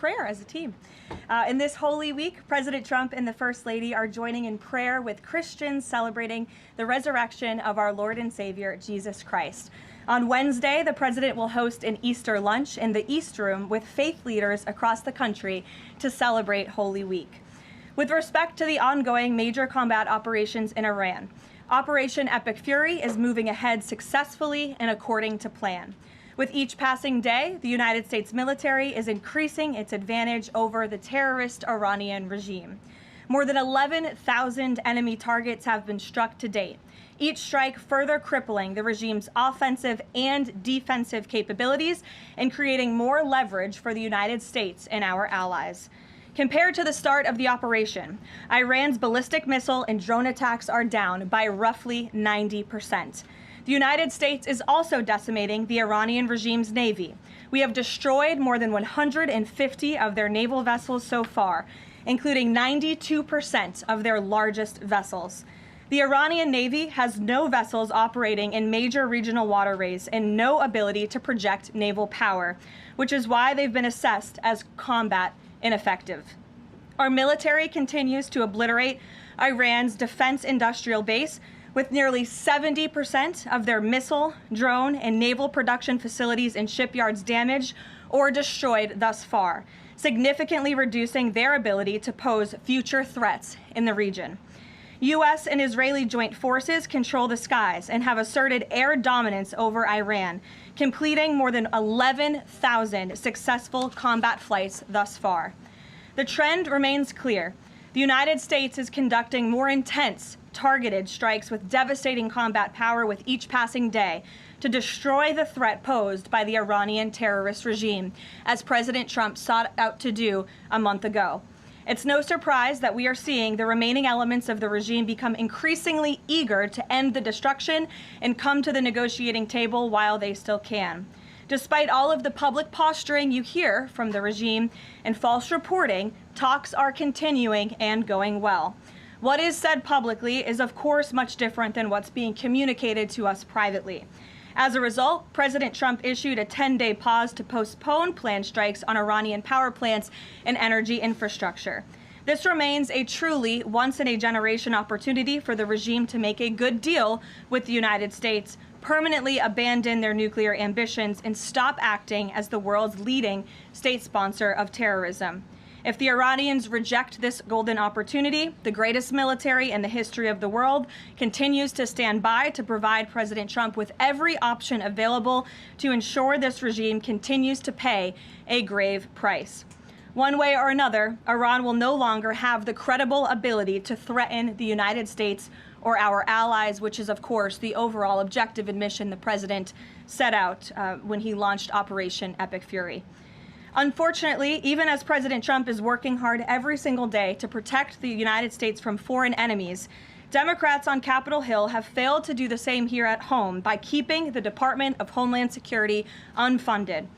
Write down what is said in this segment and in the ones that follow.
prayer as a team. In this Holy Week, President Trump and the First Lady are joining in prayer with Christians celebrating the resurrection of our Lord and Savior, Jesus Christ. On Wednesday, the president will host an Easter lunch in the East Room with faith leaders across the country to celebrate Holy Week. With respect to the ongoing major combat operations in Iran, Operation Epic Fury is moving ahead successfully and according to plan. With each passing day, the United States military is increasing its advantage over the terrorist Iranian regime. More than 11,000 enemy targets have been struck to date, each strike further crippling the regime's offensive and defensive capabilities and creating more leverage for the United States and our allies. Compared to the start of the operation, Iran's ballistic missile and drone attacks are down by roughly 90%. The United States is also decimating the Iranian regime's navy. We have destroyed more than 150 of their naval vessels so far, including 92% of their largest vessels. The Iranian Navy has no vessels operating in major regional waterways and no ability to project naval power, which is why they've been assessed as combat ineffective. Our military continues to obliterate Iran's defense industrial base, with nearly 70% of their missile, drone, and naval production facilities and shipyards damaged or destroyed thus far, significantly reducing their ability to pose future threats in the region. U.S. and Israeli joint forces control the skies and have asserted air dominance over Iran, completing more than 11,000 successful combat flights thus far. The trend remains clear. The United States is conducting more intense, targeted strikes with devastating combat power with each passing day to destroy the threat posed by the Iranian terrorist regime, as President Trump sought out to do a month ago. It's no surprise that we are seeing the remaining elements of the regime become increasingly eager to end the destruction and come to the negotiating table while they still can. Despite all of the public posturing you hear from the regime and false reporting, talks are continuing and going well. What is said publicly is, of course, much different than what's being communicated to us privately. As a result, President Trump issued a 10-day pause to postpone planned strikes on Iranian power plants and energy infrastructure. This remains a truly once-in-a-generation opportunity for the regime to make a good deal with the United States, permanently abandon their nuclear ambitions, and stop acting as the world's leading state sponsor of terrorism. If the Iranians reject this golden opportunity, the greatest military in the history of the world continues to stand by to provide President Trump with every option available to ensure this regime continues to pay a grave price. One way or another, Iran will no longer have the credible ability to threaten the United States or our allies, which is, of course, the overall objective and mission the president set out when he launched Operation Epic Fury. Unfortunately, even as President Trump is working hard every single day to protect the United States from foreign enemies, Democrats on Capitol Hill have failed to do the same here at home by keeping the Department of Homeland Security unfunded.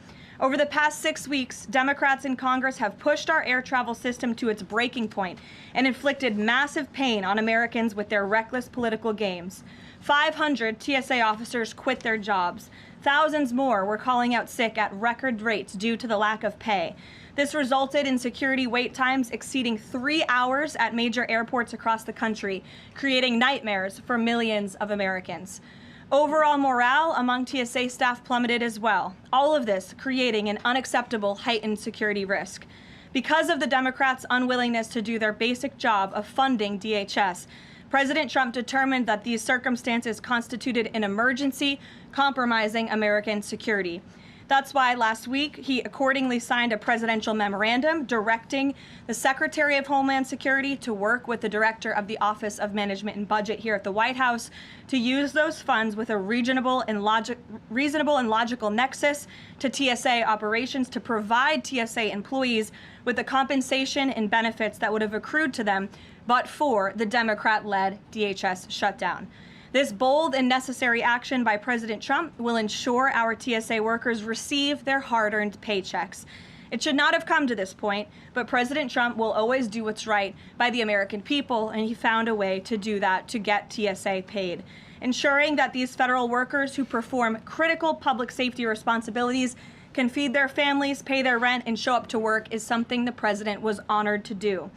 Over the past 6 weeks, Democrats in Congress have pushed our air travel system to its breaking point and inflicted massive pain on Americans with their reckless political games. 500 TSA officers quit their jobs. Thousands more were calling out sick at record rates due to the lack of pay. This resulted in security wait times exceeding 3 hours at major airports across the country, creating nightmares for millions of Americans. Overall morale among TSA staff plummeted as well, all of this creating an unacceptable heightened security risk. Because of the Democrats' unwillingness to do their basic job of funding DHS, President Trump determined that these circumstances constituted an emergency, compromising American security. That's why last week he accordingly signed a presidential memorandum directing the Secretary of Homeland Security to work with the Director of the Office of Management and Budget here at the White House to use those funds with a reasonable and logical nexus to TSA operations to provide TSA employees with the compensation and benefits that would have accrued to them but for the Democrat-led DHS shutdown. This bold and necessary action by President Trump will ensure our TSA workers receive their hard-earned paychecks. It should not have come to this point, but President Trump will always do what's right by the American people, and he found a way to do that to get TSA paid. Ensuring that these federal workers who perform critical public safety responsibilities can feed their families, pay their rent, and show up to work is something the president was honored to do.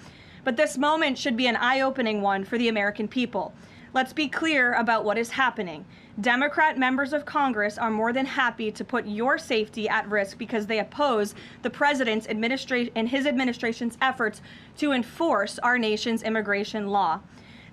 But this moment should be an eye-opening one for the American people. Let's be clear about what is happening. Democrat members of Congress are more than happy to put your safety at risk because they oppose the president's administration and his administration's efforts to enforce our nation's immigration law.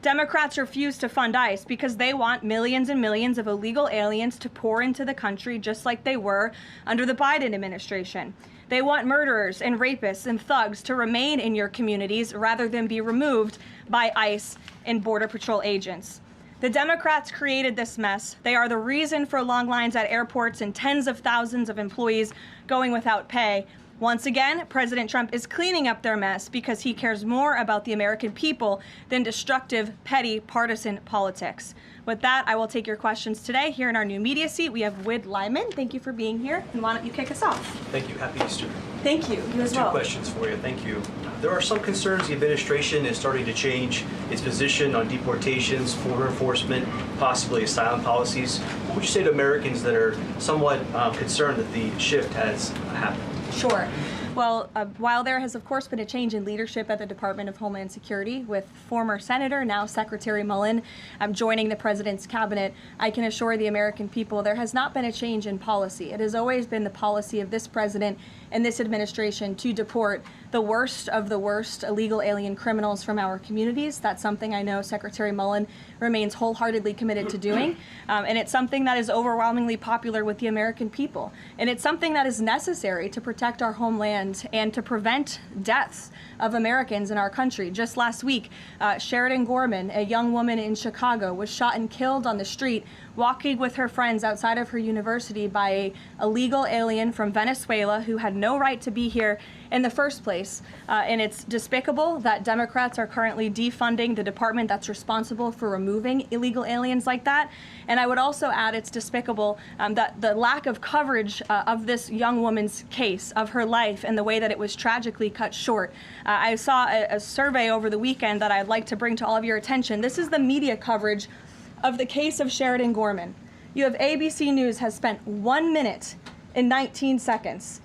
Democrats refuse to fund ICE because they want millions and millions of illegal aliens to pour into the country just like they were under the Biden administration. They want murderers and rapists and thugs to remain in your communities rather than be removed by ICE and Border Patrol agents. The Democrats created this mess. They are the reason for long lines at airports and tens of thousands of employees going without pay. Once again, President Trump is cleaning up their mess because he cares more about the American people than destructive, petty, partisan politics. With that, I will take your questions today. Here in our new media seat, we have Wid Lyman. Thank you for being here. And why don't you kick us off? Thank you. Happy Easter. Thank you. You as well. 2 questions for you. Thank you. There are some concerns the administration is starting to change its position on deportations, border enforcement, possibly asylum policies. What would you say to Americans that are somewhat concerned that the shift has happened? Sure. Well, while there has, of course, been a change in leadership at the Department of Homeland Security with former Senator, now Secretary Mullen, joining the president's cabinet, I can assure the American people there has not been a change in policy. It has always been the policy of this president and this administration to deport the worst of the worst illegal alien criminals from our communities. That's something I know Secretary Mullen remains wholeheartedly committed to doing. And it's something that is overwhelmingly popular with the American people. And it's something that is necessary to protect our homeland and to prevent deaths of Americans in our country. Just last week, Sheridan Gorman, a young woman in Chicago, was shot and killed on the street walking with her friends outside of her university by an illegal alien from Venezuela who had no right to be here in the first place. And it's despicable that Democrats are currently defunding the department that's responsible for removing illegal aliens like that. And I would also add it's despicable that the lack of coverage of this young woman's case, of her life, and the way that it was tragically cut short. I saw a survey over the weekend that I'd like to bring to all of your attention. This is the media coverage of the case of Sheridan Gorman. You have ABC News has spent 1 minute and 19 seconds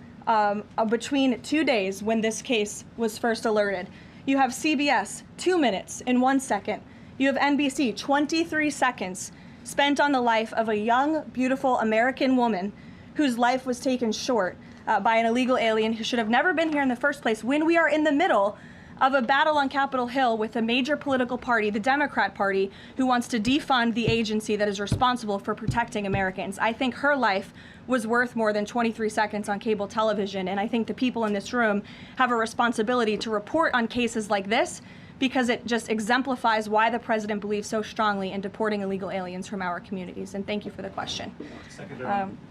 between 2 days when this case was first alerted. You have CBS, 2 minutes and 1 second. You have NBC, 23 seconds spent on the life of a young, beautiful American woman whose life was taken short by an illegal alien who should have never been here in the first place, when we are in the middle of a battle on Capitol Hill with a major political party, the Democrat Party, who wants to defund the agency that is responsible for protecting Americans. I think her life was worth more than 23 seconds on cable television, and I think the people in this room have a responsibility to report on cases like this, because it just exemplifies why the president believes so strongly in deporting illegal aliens from our communities. And thank you for the question.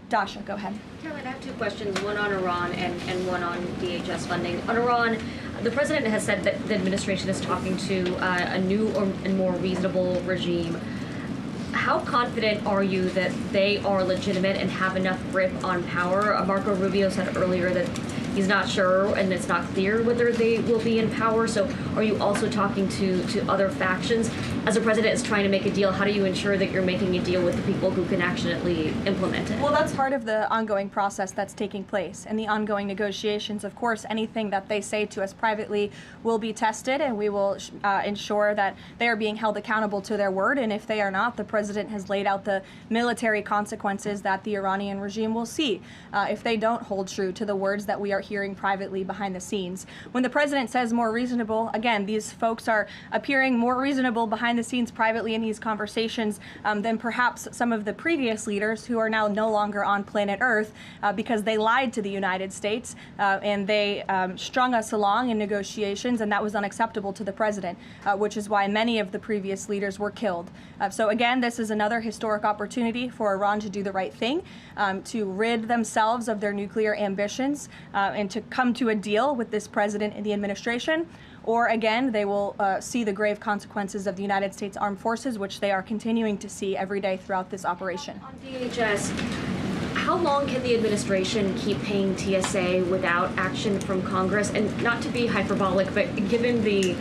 Dasha, go ahead. Caroline, I have 2 questions, one on Iran and one on DHS funding. On Iran, the president has said that the administration is talking to a new and more reasonable regime. How confident are you that they are legitimate and have enough grip on power? Marco Rubio said earlier that he's not sure and it's not clear whether they will be in power. So are you also talking to other factions? As the president is trying to make a deal, how do you ensure that you're making a deal with the people who can actually implement it? Well, that's part of the ongoing process that's taking place and the ongoing negotiations. Of course, anything that they say to us privately will be tested, and we will ensure that they are being held accountable to their word. And if they are not, the president has laid out the military consequences that the Iranian regime will see if they don't hold true to the words that we are hearing privately behind the scenes. When the president says more reasonable, again, these folks are appearing more reasonable behind the scenes privately in these conversations than perhaps some of the previous leaders who are now no longer on planet Earth because they lied to the United States and they strung us along in negotiations, and that was unacceptable to the president, which is why many of the previous leaders were killed. So again, this is another historic opportunity for Iran to do the right thing, to rid themselves of their nuclear ambitions, and to come to a deal with this president and the administration. Or again, they will see the grave consequences of the United States Armed Forces, which they are continuing to see every day throughout this operation. On DHS, how long can the administration keep paying TSA without action from Congress? And not to be hyperbolic, but given the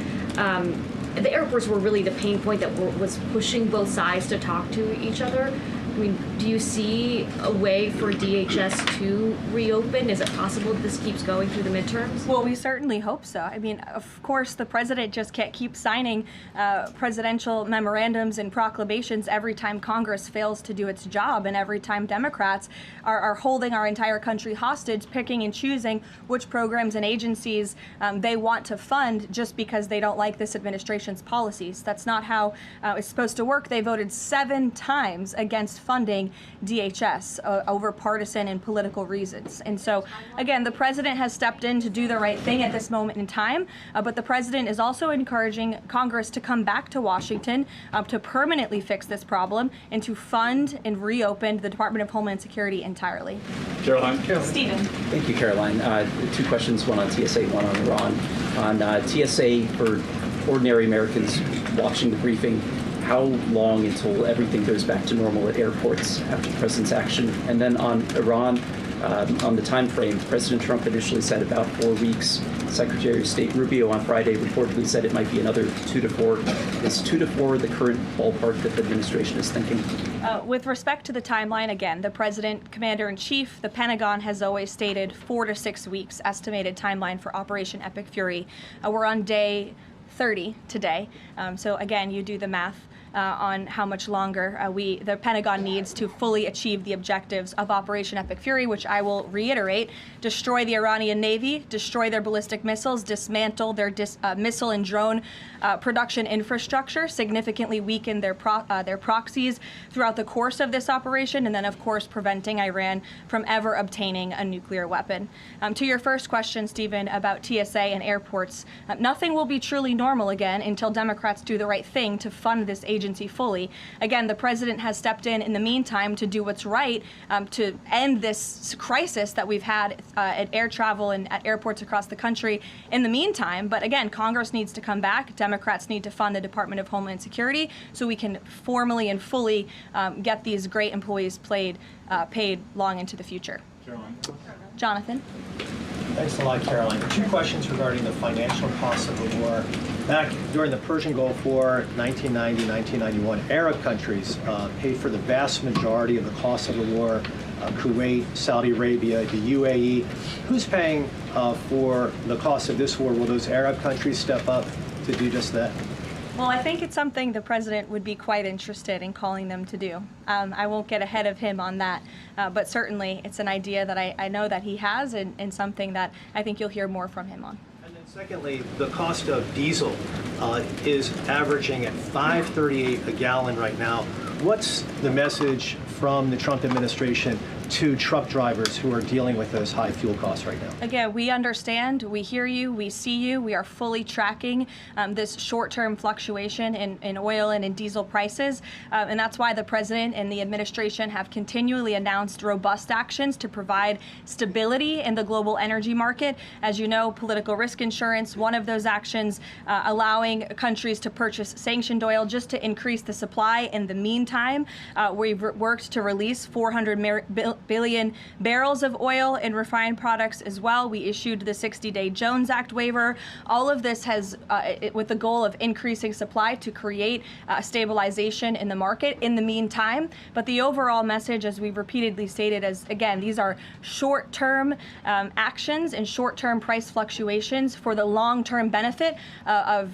airports were really the pain point that was pushing both sides to talk to each other, mean, do you see a way for DHS to reopen? Is it possible that this keeps going through the midterms? Well, we certainly hope so. I mean, of course, the president just can't keep signing presidential memorandums and proclamations every time Congress fails to do its job, and every time Democrats are holding our entire country hostage, picking and choosing which programs and agencies they want to fund just because they don't like this administration's policies. That's not how it's supposed to work. They voted 7 times against funding DHS over partisan and political reasons. And so, again, the president has stepped in to do the right thing at this moment in time, but the president is also encouraging Congress to come back to Washington to permanently fix this problem and to fund and reopen the Department of Homeland Security entirely. Caroline. Stephen. Thank you, Caroline. 2 questions, one on TSA, one on Iran. On TSA, for ordinary Americans watching the briefing, how long until everything goes back to normal at airports after the president's action? And then on Iran, on the time frame, President Trump initially said about 4 weeks. Secretary of State Rubio on Friday reportedly said it might be another 2 to 4. Is 2 to 4 the current ballpark that the administration is thinking? With respect to the timeline, again, the President, Commander-in-Chief, the Pentagon has always stated 4 to 6 weeks estimated timeline for Operation Epic Fury. We're on day 30 today. So again, you do the math on how much longer the Pentagon needs to fully achieve the objectives of Operation Epic Fury, which I will reiterate: destroy the Iranian Navy, destroy their ballistic missiles, dismantle their missile and drone production infrastructure, significantly weaken their proxies throughout the course of this operation, and then, of course, preventing Iran from ever obtaining a nuclear weapon. To your first question, Stephen, about TSA and airports, nothing will be truly normal again until Democrats do the right thing to fund this agency fully. Again, the president has stepped in the meantime to do what's right to end this crisis that we've had at air travel and at airports across the country in the meantime. But again, Congress needs to come back. Democrats need to fund the Department of Homeland Security so we can formally and fully get these great employees paid long into the future. Caroline. Jonathan. Thanks a lot, Caroline. 2 questions regarding the financial costs of the war. Back during the Persian Gulf War, 1990, 1991, Arab countries paid for the vast majority of the cost of the war. Kuwait, Saudi Arabia, the UAE. Who's paying for the cost of this war? Will those Arab countries step up to do just that? Well, I think it's something the president would be quite interested in calling them to do. I won't get ahead of him on that, but certainly it's an idea that I know that he has and something that I think you'll hear more from him on. And then secondly, the cost of diesel is averaging at $5.38 a gallon right now. What's the message from the Trump administration to truck drivers who are dealing with those high fuel costs right now? Again, we understand, we hear you, we see you. We are fully tracking this short-term fluctuation in oil and in diesel prices. And that's why the president and the administration have continually announced robust actions to provide stability in the global energy market. As you know, political risk insurance, one of those actions, allowing countries to purchase sanctioned oil just to increase the supply. In the meantime, we've worked to release 400 billion barrels of oil and refined products as well. We issued the 60-day Jones Act waiver. All of this has, with the goal of increasing supply to create stabilization in the market in the meantime. But the overall message, as we've repeatedly stated, is, again, these are short-term actions and short-term price fluctuations for the long-term benefit of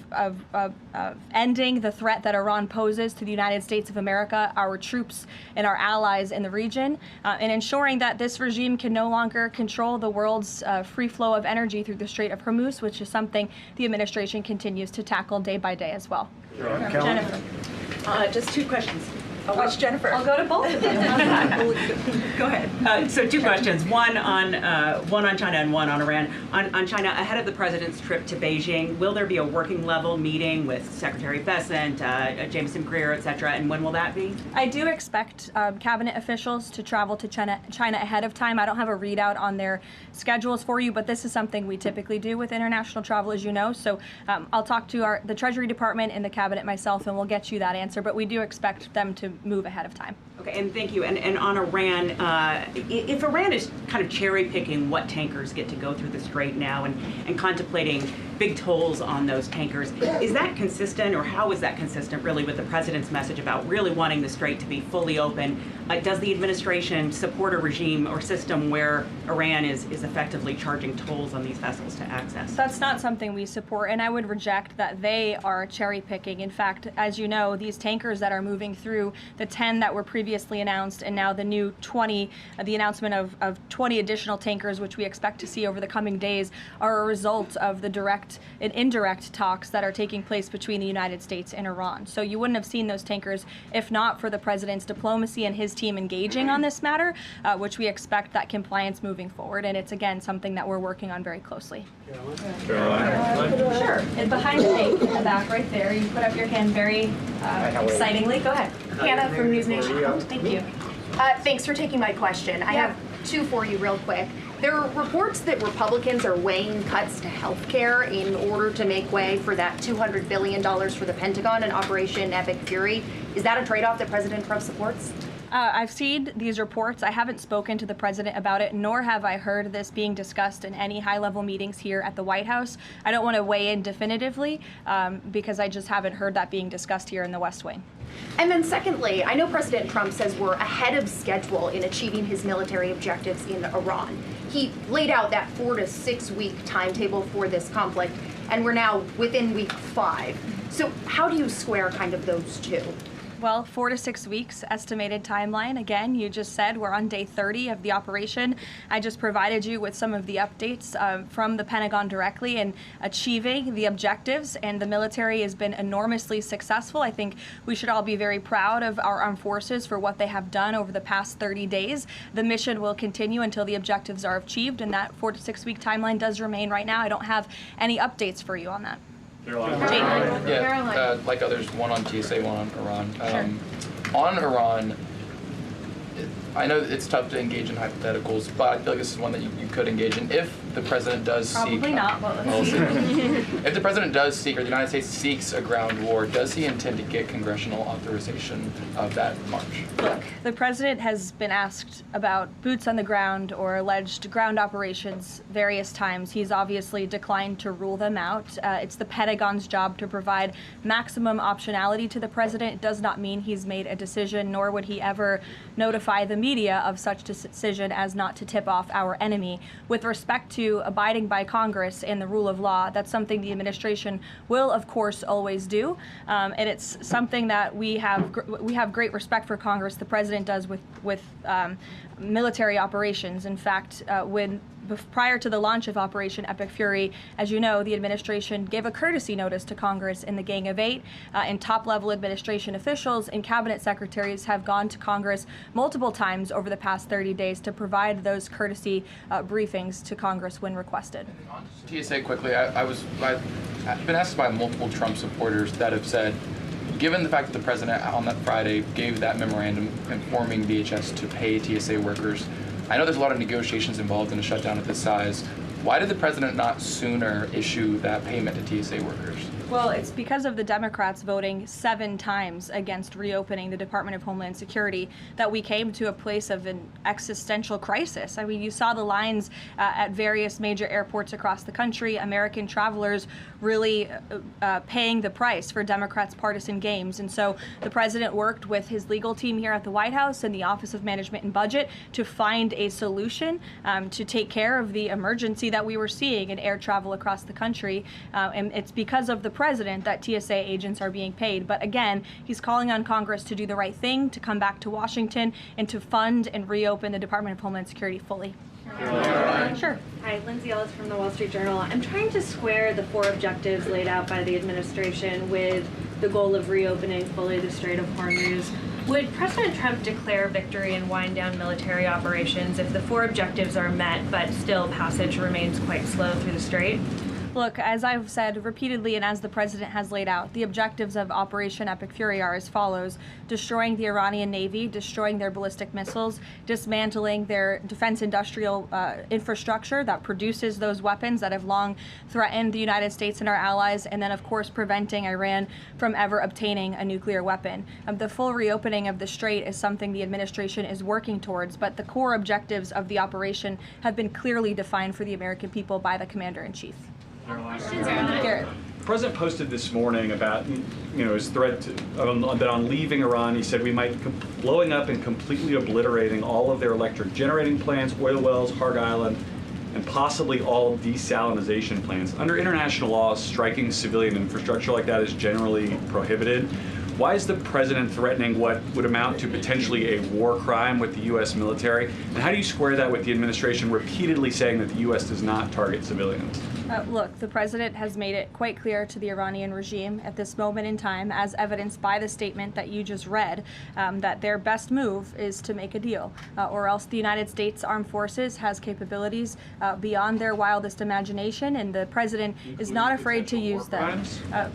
ending the threat that Iran poses to the United States of America, our troops, and our allies in the region, and ensuring that this regime can no longer control the world's free flow of energy through the Strait of Hormuz, which is something the administration continues to tackle day by day as well. Jennifer. Just 2 questions. Which Jennifer? I'll go to both of them. Go ahead. So 2 questions, one on China and one on Iran. On China, ahead of the president's trip to Beijing, will there be a working level meeting with Secretary Bessent, Jameson Greer, et cetera, and when will that be? I do expect cabinet officials to travel to China ahead of time. I don't have a readout on their schedules for you, but this is something we typically do with international travel, as you know. So I'll talk to the Treasury Department and the cabinet myself, and we'll get you that answer. But we do expect them to move ahead of time. Okay, and thank you. And on Iran, if Iran is kind of cherry picking what tankers get to go through the strait now and contemplating big tolls on those tankers. Is that consistent, or how is that consistent really with the president's message about really wanting the strait to be fully open? Does the administration support a regime or system where Iran is effectively charging tolls on these vessels to access? That's not something we support, and I would reject that they are cherry picking. In fact, as you know, these tankers that are moving through, the 10 that were previously announced and now the new 20, the announcement of 20 additional tankers, which we expect to see over the coming days, are a result of the direct and indirect talks that are taking place between the United States and Iran. So you wouldn't have seen those tankers if not for the president's diplomacy and his team engaging on this matter, which we expect that compliance moving forward. And it's, again, something that we're working on very closely. Sure. And behind the tank in the back right there, you put up your hand very excitingly. Go ahead. Hannah from News Nation. Thank you. Thanks for taking my question. I have two for you real quick. There are reports that Republicans are weighing cuts to health care in order to make way for that $200 billion for the Pentagon and Operation Epic Fury. Is that a trade-off that President Trump supports? I've seen these reports. I haven't spoken to the president about it, nor have I heard this being discussed in any high-level meetings here at the White House. I don't want to weigh in definitively because I just haven't heard that being discussed here in the West Wing. And then secondly, I know President Trump says we're ahead of schedule in achieving his military objectives in Iran. He laid out that 4 to 6 week timetable for this conflict, and we're now within week 5. So how do you square kind of those two? Well, 4 to 6 weeks estimated timeline. Again, you just said we're on day 30 of the operation. I just provided you with some of the updates from the Pentagon directly in achieving the objectives, and the military has been enormously successful. I think we should all be very proud of our armed forces for what they have done over the past 30 days. The mission will continue until the objectives are achieved, and that 4 to 6 week timeline does remain right now. I don't have any updates for you on that. Yeah, like others, one on TSA, one on Iran. On Iran, I know it's tough to engage in hypotheticals, but I feel like this is one that you could engage in. If the president does seek... Probably not, but let's see. If the president does seek, or the United States seeks a ground war, does he intend to get congressional authorization of that march? Look, the president has been asked about boots on the ground or alleged ground operations various times. He's obviously declined to rule them out. It's the Pentagon's job to provide maximum optionality to the president. It does not mean he's made a decision, nor would he ever notify the media of such decision as not to tip off our enemy. With respect to abiding by Congress and the rule of law, that's something the administration will, of course, always do. And it's something that we have great respect for Congress. The president does with military operations. In fact, prior to the launch of Operation Epic Fury, as you know, the administration gave a courtesy notice to Congress in the Gang of Eight, and top-level administration officials and cabinet secretaries have gone to Congress multiple times over the past 30 days to provide those courtesy briefings to Congress when requested. TSA quickly, I've been asked by multiple Trump supporters that have said, given the fact that the president on that Friday gave that memorandum informing DHS to pay TSA workers, I know there's a lot of negotiations involved in a shutdown of this size. Why did the president not sooner issue that payment to TSA workers? Well, it's because of the Democrats voting 7 times against reopening the Department of Homeland Security that we came to a place of an existential crisis. I mean, you saw the lines at various major airports across the country, American travelers really paying the price for Democrats' partisan games. And so the president worked with his legal team here at the White House and the Office of Management and Budget to find a solution to take care of the emergency that we were seeing in air travel across the country. And it's because of the president that TSA agents are being paid. But again, he's calling on Congress to do the right thing, to come back to Washington and to fund and reopen the Department of Homeland Security fully. Sure. Hi, Lindsay Ellis from the Wall Street Journal. I'm trying to square the 4 objectives laid out by the administration with the goal of reopening fully the Strait of Hormuz. Would President Trump declare victory and wind down military operations if the 4 objectives are met, but still passage remains quite slow through the strait? Look, as I've said repeatedly and as the president has laid out, the objectives of Operation Epic Fury are as follows: destroying the Iranian Navy, destroying their ballistic missiles, dismantling their defense industrial infrastructure that produces those weapons that have long threatened the United States and our allies, and then, of course, preventing Iran from ever obtaining a nuclear weapon. The full reopening of the strait is something the administration is working towards, but the core objectives of the operation have been clearly defined for the American people by the Commander-in-Chief. Garrett. The president posted this morning about, his threat that on leaving Iran, he said we might blowing up and completely obliterating all of their electric generating plants, oil wells, Harg Island, and possibly all desalinization plants. Under international law, striking civilian infrastructure like that is generally prohibited. Why is the president threatening what would amount to potentially a war crime with the U.S. military? And how do you square that with the administration repeatedly saying that the U.S. does not target civilians? Look, the president has made it quite clear to the Iranian regime at this moment in time, as evidenced by the statement that you just read, that their best move is to make a deal, or else the United States Armed Forces has capabilities beyond their wildest imagination, and the president is not afraid to use them.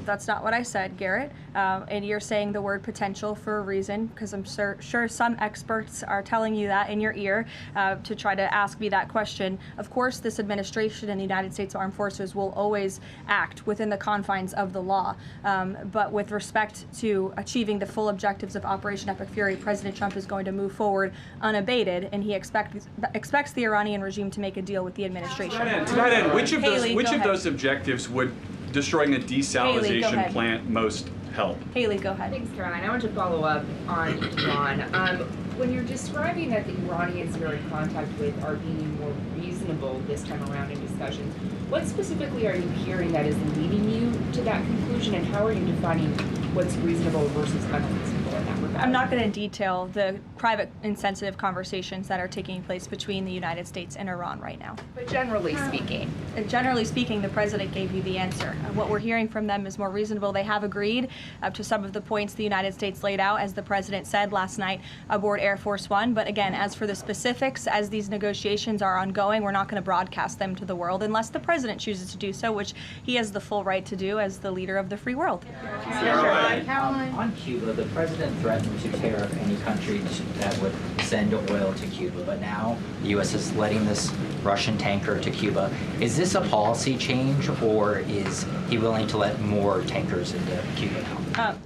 That's not what I said, Garrett. And you're saying the word potential for a reason, because I'm sure some experts are telling you that in your ear to try to ask me that question. Of course, this administration and the United States Armed Forces will always act within the confines of the law. But with respect to achieving the full objectives of Operation Epic Fury, President Trump is going to move forward unabated, and he expects the Iranian regime to make a deal with the administration. To that end, which of those objectives would destroying a desalinization plant most help? Haley, go ahead. Thanks, Caroline. I want to follow up on Iran. When you're describing that the Iranians you're in contact with are being more reasonable this time around in discussions, what specifically are you hearing that is leading you to that conclusion, and how are you defining what's reasonable versus unreasonable in that regard? I'm not going to detail the private and sensitive conversations that are taking place between the United States and Iran right now. But generally speaking? Generally speaking, the president gave you the answer. What we're hearing from them is more reasonable. They have agreed to some of the points the United States laid out, as the president said last night aboard Air Force One. But again, as for the specifics, as these negotiations are ongoing, we're not going to broadcast them to the world unless the president chooses to do so, which he has the full right to do as the leader of the free world. Caroline. On Cuba, the president threatened to tariff any country that would send oil to Cuba, but now the U.S. is letting this Russian tanker to Cuba. Is this a policy change, or is he willing to let more tankers into Cuba now?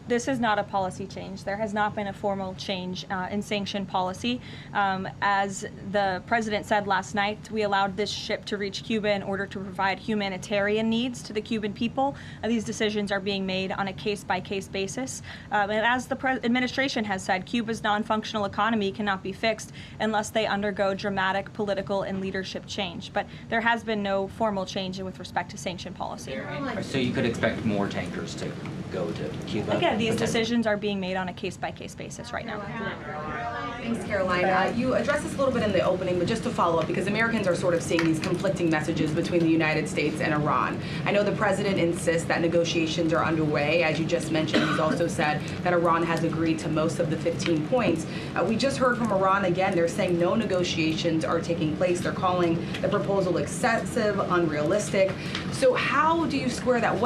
This is not a policy change. There has not been a formal change in sanction policy. As the president said last night, we allowed this ship to reach Cuba in order to provide humanitarian needs to the Cuban people. These decisions are being made on a case-by-case basis. And as the administration has said, Cuba's non-functional economy cannot be fixed unless they undergo dramatic political and leadership change. But there has been no formal change with respect to sanction policy. So you could expect more tankers to go to Cuba? Again, these decisions are being made on a case-by-case basis right now. Thanks, Caroline. You addressed this a little bit in the opening, but just to follow up, because Americans are sort of seeing these conflicting messages between the United States and Iran. I know the president insists that negotiations are underway. As you just mentioned, he's also said that Iran has agreed to most of the 15 points. We just heard from Iran again. They're saying no negotiations are taking place. They're calling the proposal excessive, unrealistic. So how do you square that?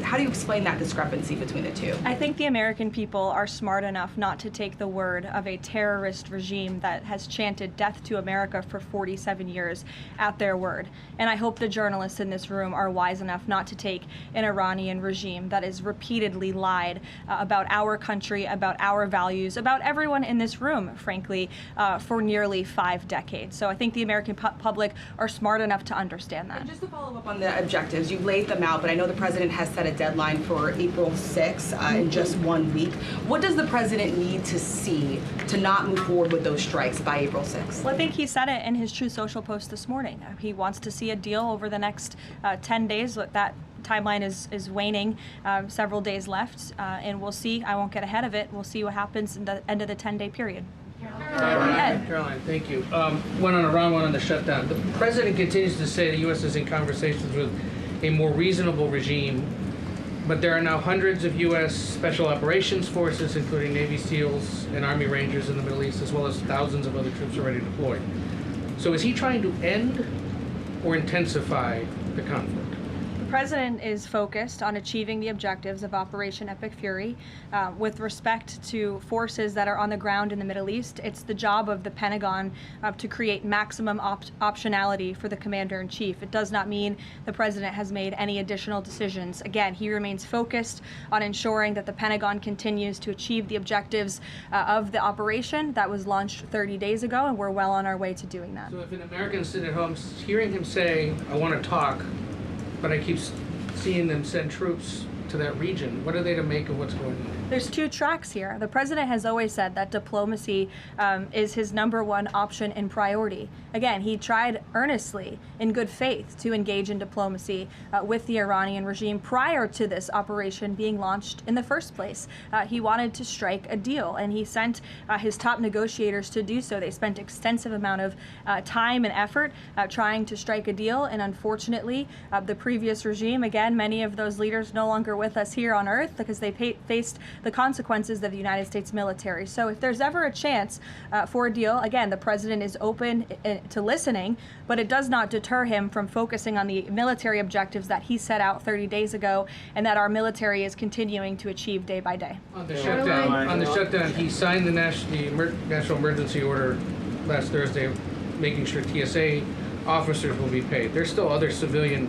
How do you explain that discrepancy between the two? I think the American people are smart enough not to take the word of a terrorist regime that has chanted death to America for 47 years at their word. And I hope the journalists in this room are wise enough not to take an Iranian regime that has repeatedly lied about our country, about our values, about everyone in this room, frankly, for nearly 5 decades. So I think the American public are smart enough to understand that. And just to follow up on the objectives, you laid them out, but I know the president has set a deadline for April 6th in just 1 week. What does the president need to see to not move forward with those strikes by April 6th? Well, I think he said it in his Truth Social post this morning. He wants to see a deal over the next 10 days. That timeline is waning, several days left, and we'll see. I won't get ahead of it. We'll see what happens in the end of the 10-day period. Caroline, thank you. One on Iran, one on the shutdown. The president continues to say the U.S. is in conversations with a more reasonable regime, but there are now hundreds of U.S. Special Operations Forces, including Navy SEALs and Army Rangers in the Middle East, as well as thousands of other troops already deployed. So is he trying to end or intensify the conflict? The president is focused on achieving the objectives of Operation Epic Fury. With respect to forces that are on the ground in the Middle East, it's the job of the Pentagon to create maximum optionality for the commander-in-chief. It does not mean the president has made any additional decisions. Again, he remains focused on ensuring that the Pentagon continues to achieve the objectives of the operation that was launched 30 days ago, and we're well on our way to doing that. So if an American sitting at home hearing him say, I want to talk, but I keep seeing them send troops to that region. What are they to make of what's going on? There's two tracks here. The president has always said that diplomacy is his #1 option and priority. Again, he tried earnestly, in good faith, to engage in diplomacy with the Iranian regime prior to this operation being launched in the first place. He wanted to strike a deal, and he sent his top negotiators to do so. They spent extensive amount of time and effort trying to strike a deal, and unfortunately, the previous regime, again, many of those leaders no longer with us here on Earth because they faced the consequences of the United States military. So if there's ever a chance for a deal, again, the president is open to listening, but it does not deter him from focusing on the military objectives that he set out 30 days ago and that our military is continuing to achieve day by day. On the shutdown, he signed the national emergency order last Thursday, making sure TSA officers will be paid. There's still other civilian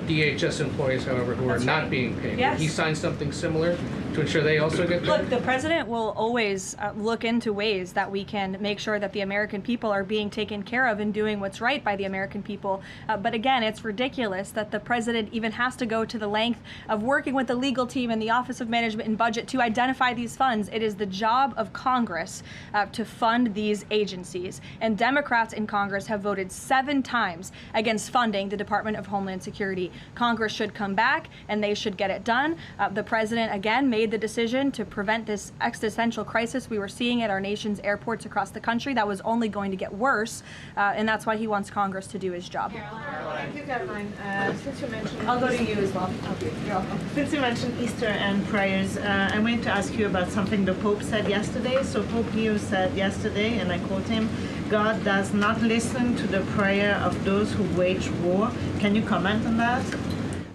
DHS employees, however, who are not being paid. Yes. Will he sign something similar to ensure they also get paid? Look, the president will always look into ways that we can make sure that the American people are being taken care of and doing what's right by the American people. But again, it's ridiculous that the president even has to go to the length of working with the legal team and the Office of Management and Budget to identify these funds. It is the job of Congress to fund these agencies. And Democrats in Congress have voted 7 times against funding the Department of Homeland Security. Congress should come back and they should get it done. The president, again, made the decision to prevent this existential crisis we were seeing at our nation's airports across the country that was only going to get worse, and that's why he wants Congress to do his job. Thank you, Karoline. Since you mentioned... I'll go to you as well. Okay, you're welcome. Since you mentioned Easter and prayers, I wanted to ask you about something the Pope said yesterday. So Pope Leo said yesterday, and I quote him, "God does not listen to the prayer of those who wage war." Can you comment on that?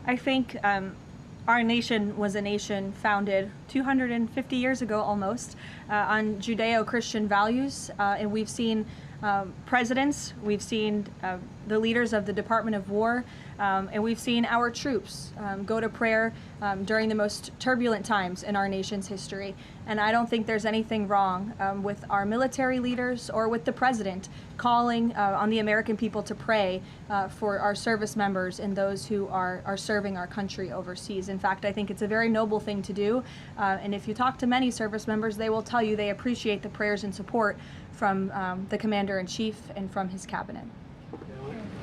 I think our nation was a nation founded 250 years ago almost on Judeo-Christian values, and we've seen presidents, we've seen the leaders of the Department of War, and we've seen our troops go to prayer during the most turbulent times in our nation's history. And I don't think there's anything wrong with our military leaders or with the president calling on the American people to pray for our service members and those who are serving our country overseas. In fact, I think it's a very noble thing to do. And if you talk to many service members, they will tell you they appreciate the prayers and support from the Commander-in-Chief and from his cabinet.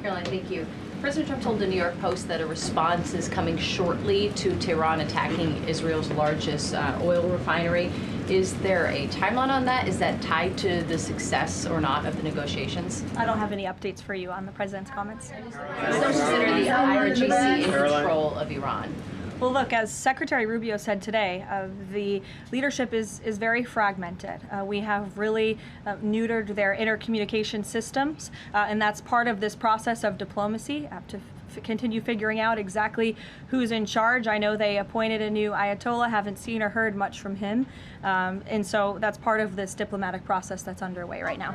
Karoline, thank you. President Trump told the New York Post that a response is coming shortly to Tehran attacking Israel's largest oil refinery. Is there a timeline on that? Is that tied to the success or not of the negotiations? I don't have any updates for you on the president's comments. Still consider the IRGC in control of Iran? Well, look, as Secretary Rubio said today, the leadership is very fragmented. We have really neutered their intercommunication systems, and that's part of this process of diplomacy to continue figuring out exactly who's in charge. I know they appointed a new Ayatollah, haven't seen or heard much from him, and so that's part of this diplomatic process that's underway right now.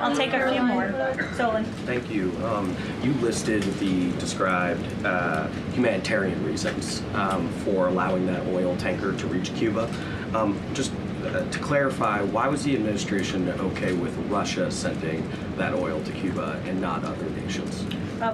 I'll take a few more. Solon. Thank you. You listed the described humanitarian reasons for allowing that oil tanker to reach Cuba. Just to clarify, why was the administration okay with Russia sending that oil to Cuba and not other nations?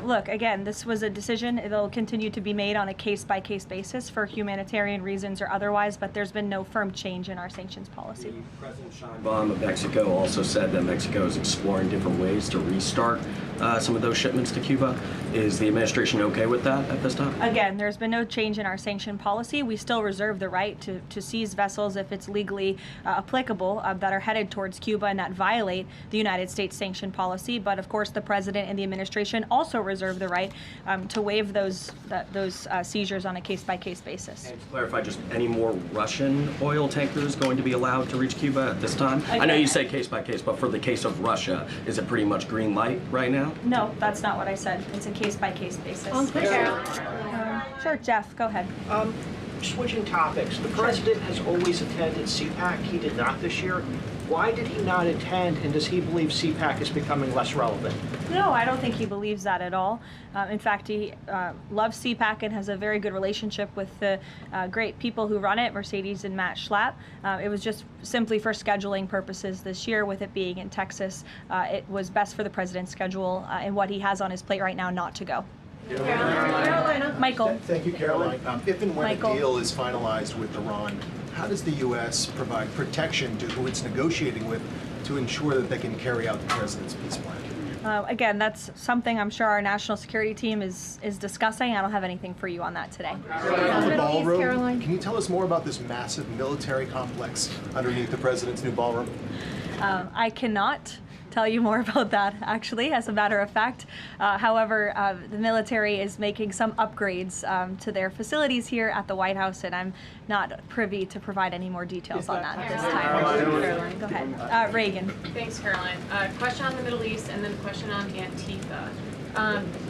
Look, again, this was a decision. It'll continue to be made on a case-by-case basis for humanitarian reasons or otherwise, but there's been no firm change in our sanctions policy. President Sheinbaum of Mexico also said that Mexico is exploring different ways to restart some of those shipments to Cuba. Is the administration okay with that at this time? Again, there's been no change in our sanction policy. We still reserve the right to seize vessels if it's legally applicable that are headed towards Cuba and that violate the United States sanction policy. But of course, the president and the administration also reserve the right to waive those seizures on a case-by-case basis. And to clarify, just any more Russian oil tankers going to be allowed to reach Cuba at this time? Again, I know you say case-by-case, but for the case of Russia, is it pretty much green light right now? No, that's not what I said. It's a case-by-case basis. Sure, Jeff, go ahead. Switching topics, the president has always attended CPAC. He did not this year. Why did he not attend, and does he believe CPAC is becoming less relevant? No, I don't think he believes that at all. In fact, he loves CPAC and has a very good relationship with the great people who run it, Mercedes and Matt Schlapp. It was just simply for scheduling purposes this year, with it being in Texas. It was best for the president's schedule and what he has on his plate right now not to go. Carolina. Michael. Thank you, Caroline. If and when Michael. a deal is finalized with Iran, how does the U.S. provide protection to who it's negotiating with to ensure that they can carry out the president's peace plan? Again, that's something I'm sure our national security team is discussing. I don't have anything for you on that today. On the ballroom, can you tell us more about this massive military complex underneath the president's new ballroom? I cannot tell you more about that, actually, as a matter of fact. However, the military is making some upgrades to their facilities here at the White House, and I'm not privy to provide any more details on that at this time. Caroline, go ahead. Reagan. Thanks, Caroline. Question on the Middle East and then a question on Antifa.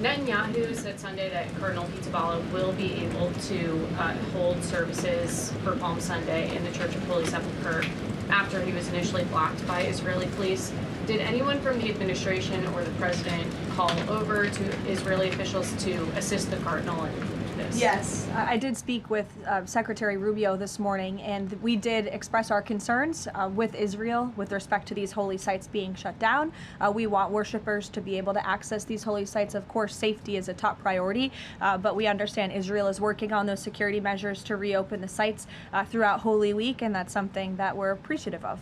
Netanyahu said Sunday that Cardinal Pizzaballa will be able to hold services for Palm Sunday in the Church of Holy Sepulchre after he was initially blocked by Israeli police. Did anyone from the administration or the president call over to Israeli officials to assist the cardinal in this? Yes, I did speak with Secretary Rubio this morning, and we did express our concerns with Israel with respect to these holy sites being shut down. We want worshipers to be able to access these holy sites. Of course, safety is a top priority, but we understand Israel is working on those security measures to reopen the sites throughout Holy Week, and that's something that we're appreciative of.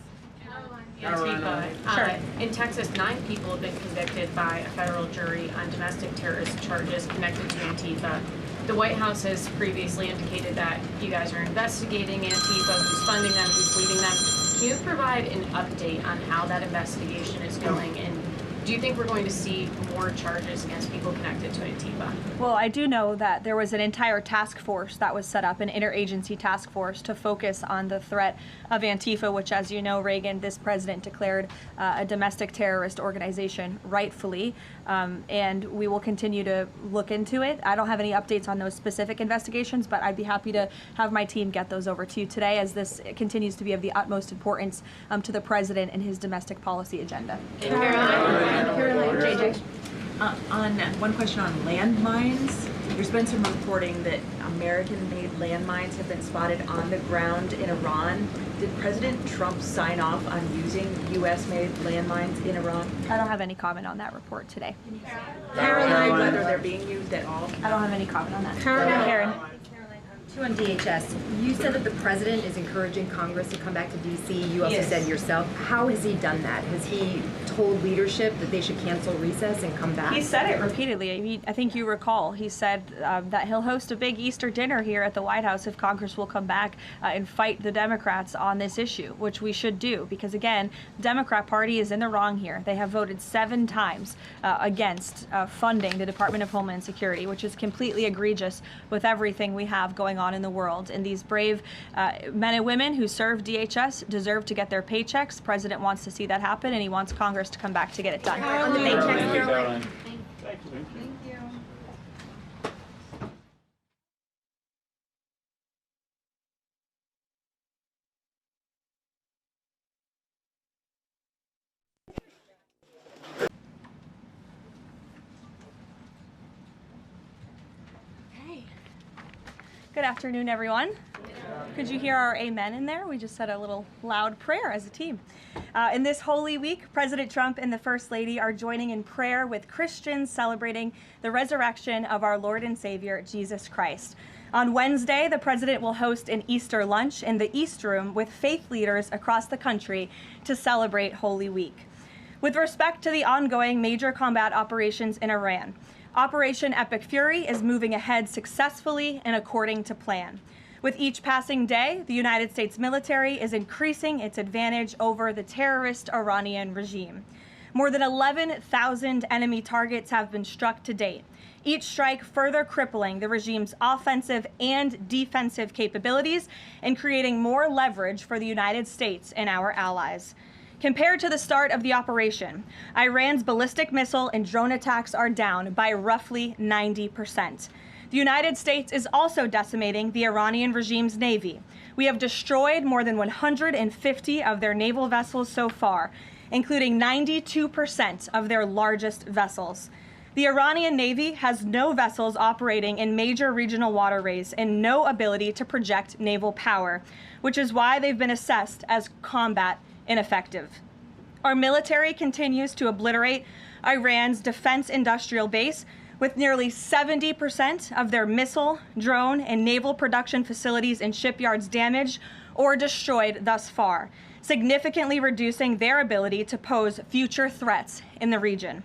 Antifa. In Texas, 9 people have been convicted by a federal jury on domestic terrorist charges connected to Antifa. The White House has previously indicated that you guys are investigating Antifa, who's funding them, who's leading them. Can you provide an update on how that investigation is going, and do you think we're going to see more charges against people connected to Antifa? Well, I do know that there was an entire task force that was set up, an interagency task force to focus on the threat of Antifa, which, as you know, Reagan, this president declared a domestic terrorist organization, rightfully, and we will continue to look into it. I don't have any updates on those specific investigations, but I'd be happy to have my team get those over to you today, as this continues to be of the utmost importance to the president and his domestic policy agenda. Caroline, JJ. On one question on landmines, there's been some reporting that American-made landmines have been spotted on the ground in Iran. Did President Trump sign off on using U.S.-made landmines in Iran? I don't have any comment on that report today. Caroline, whether they're being used at all? I don't have any comment on that. Karen. Two on DHS. You said that the president is encouraging Congress to come back to D.C. You also said yourself. How has he done that? Has he told leadership that they should cancel recess and come back? He said it repeatedly. I think you recall. He said that he'll host a big Easter dinner here at the White House if Congress will come back and fight the Democrats on this issue, which we should do, because, again, the Democrat Party is in the wrong here. They have voted 7 times against funding the Department of Homeland Security, which is completely egregious with everything we have going on in the world. And these brave men and women who serve DHS deserve to get their paychecks. The president wants to see that happen, and he wants Congress to come back to get it done. On the paychecks, Caroline. Thank you. Good afternoon, everyone. Could you hear our amen in there? We just said a little loud prayer as a team. In this Holy Week, President Trump and the First Lady are joining in prayer with Christians celebrating the resurrection of our Lord and Savior, Jesus Christ. On Wednesday, the president will host an Easter lunch in the East Room with faith leaders across the country to celebrate Holy Week. With respect to the ongoing major combat operations in Iran, Operation Epic Fury is moving ahead successfully and according to plan. With each passing day, the United States military is increasing its advantage over the terrorist Iranian regime. More than 11,000 enemy targets have been struck to date, each strike further crippling the regime's offensive and defensive capabilities and creating more leverage for the United States and our allies. Compared to the start of the operation, Iran's ballistic missile and drone attacks are down by roughly 90%. The United States is also decimating the Iranian regime's navy. We have destroyed more than 150 of their naval vessels so far, including 92% of their largest vessels. The Iranian Navy has no vessels operating in major regional waterways and no ability to project naval power, which is why they've been assessed as combat ineffective. Our military continues to obliterate Iran's defense industrial base with nearly 70% of their missile, drone, and naval production facilities and shipyards damaged or destroyed thus far, significantly reducing their ability to pose future threats in the region.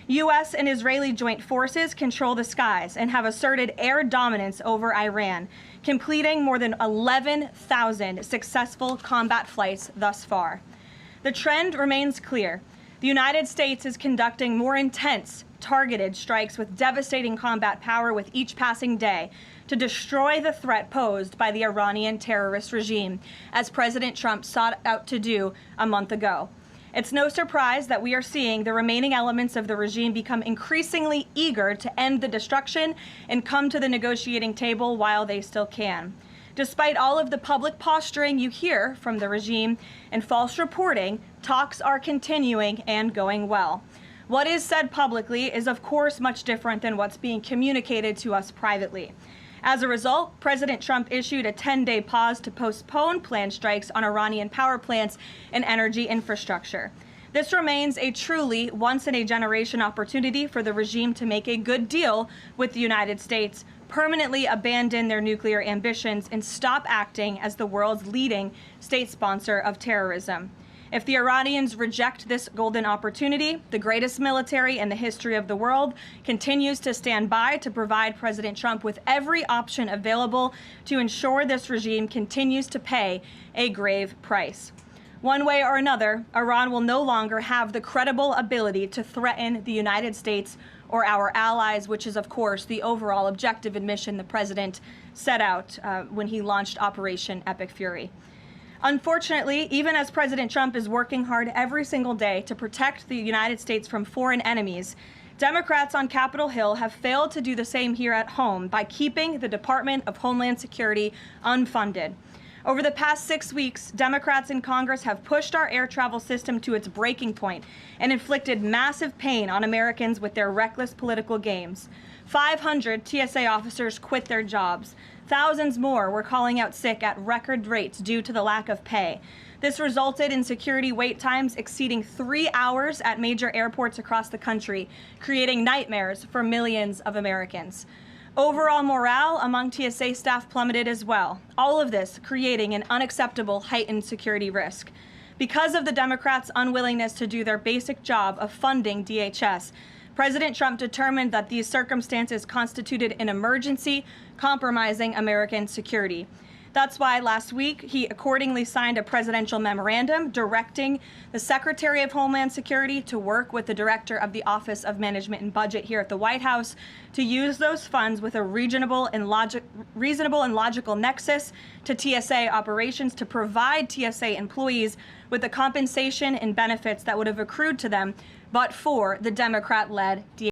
U.S. and Israeli joint forces control the skies and have asserted air dominance over Iran, completing more than 11,000 successful combat flights thus far. The trend remains clear. The United States is conducting more intense, targeted strikes with devastating combat power with each passing day to destroy the threat posed by the Iranian terrorist regime, as President Trump sought out to do a month ago. It's no surprise that we are seeing the remaining elements of the regime become increasingly eager to end the destruction and come to the negotiating table while they still can. Despite all of the public posturing you hear from the regime and false reporting, talks are continuing and going well. What is said publicly is, of course, much different than what's being communicated to us privately. As a result, President Trump issued a 10-day pause to postpone planned strikes on Iranian power plants and energy infrastructure. This remains a truly once-in-a-generation opportunity for the regime to make a good deal with the United States, permanently abandon their nuclear ambitions, and stop acting as the world's leading state sponsor of terrorism. If the Iranians reject this golden opportunity, the greatest military in the history of the world continues to stand by to provide President Trump with every option available to ensure this regime continues to pay a grave price. One way or another, Iran will no longer have the credible ability to threaten the United States or our allies, which is, of course, the overall objective and mission the president set out when he launched Operation Epic Fury. Unfortunately, even as President Trump is working hard every single day to protect the United States from foreign enemies, Democrats on Capitol Hill have failed to do the same here at home by keeping the Department of Homeland Security unfunded. Over the past 6 weeks, Democrats in Congress have pushed our air travel system to its breaking point and inflicted massive pain on Americans with their reckless political games. 500 TSA officers quit their jobs. Thousands more were calling out sick at record rates due to the lack of pay. This resulted in security wait times exceeding 3 hours at major airports across the country, creating nightmares for millions of Americans. Overall morale among TSA staff plummeted as well, all of this creating an unacceptable heightened security risk. Because of the Democrats' unwillingness to do their basic job of funding DHS, President Trump determined that these circumstances constituted an emergency, compromising American security. That's why last week he accordingly signed a presidential memorandum directing the Secretary of Homeland Security to work with the Director of the Office of Management and Budget here at the White House to use those funds with a reasonable and logical nexus to TSA operations to provide TSA employees with the compensation and benefits that would have accrued to them but for the Democrat-led DHS.